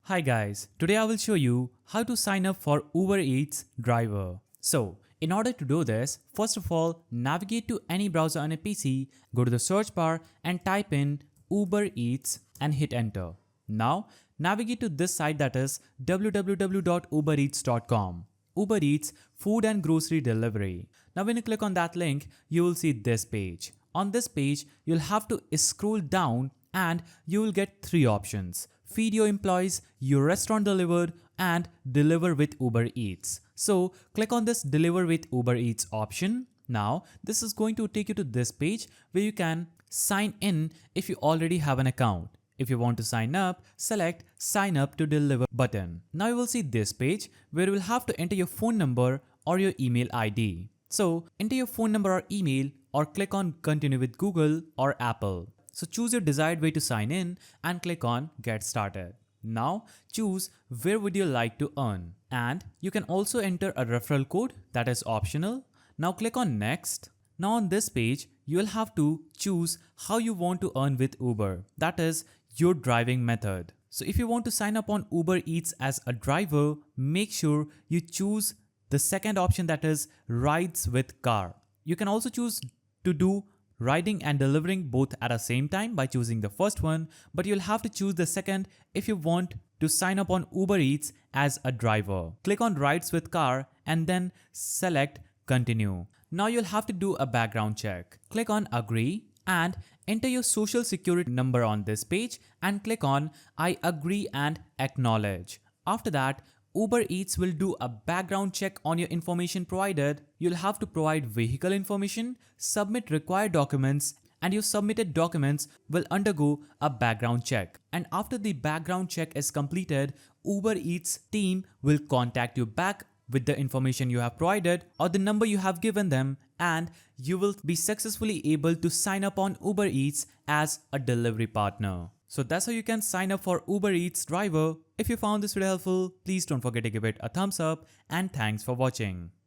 Hi guys, today I will show you how to sign up for Uber Eats driver. So, in order to do this, first of all, navigate to any browser on a PC, go to the search bar and type in Uber Eats and hit enter. Now, navigate to this site, that is www.ubereats.com. Uber Eats food and grocery delivery. Now when you click on that link, you will see this page. On this page, you'll have to scroll down and you will get three options: feed your employees, your restaurant delivered, and deliver with Uber Eats. So click on this deliver with Uber Eats option. Now this is going to take you to this page where you can sign in if you already have an account. If you want to sign up, select sign up to deliver button. Now you will see this page where you will have to enter your phone number or your email ID. So enter your phone number or email or click on continue with Google or Apple. So choose your desired way to sign in and click on get started. Now choose where would you like to earn, and you can also enter a referral code that is optional. Now click on next. Now on this page, you will have to choose how you want to earn with Uber, that is your driving method. So if you want to sign up on Uber Eats as a driver, make sure you choose the second option, that is rides with car. You can also choose to do riding and delivering both at the same time by choosing the first one, but you'll have to choose the second if you want to sign up on Uber Eats as a driver. Click on rides with car and then select continue. Now you'll have to do a background check. Click on agree and enter your social security number on this page and click on I agree and acknowledge. After that, Uber Eats will do a background check on your information provided. You'll have to provide vehicle information, submit required documents, and your submitted documents will undergo a background check. And after the background check is completed, Uber Eats team will contact you back with the information you have provided or the number you have given them, and you will be successfully able to sign up on Uber Eats as a delivery partner. So that's how you can sign up for Uber Eats driver. If you found this video helpful, please don't forget to give it a thumbs up, and thanks for watching.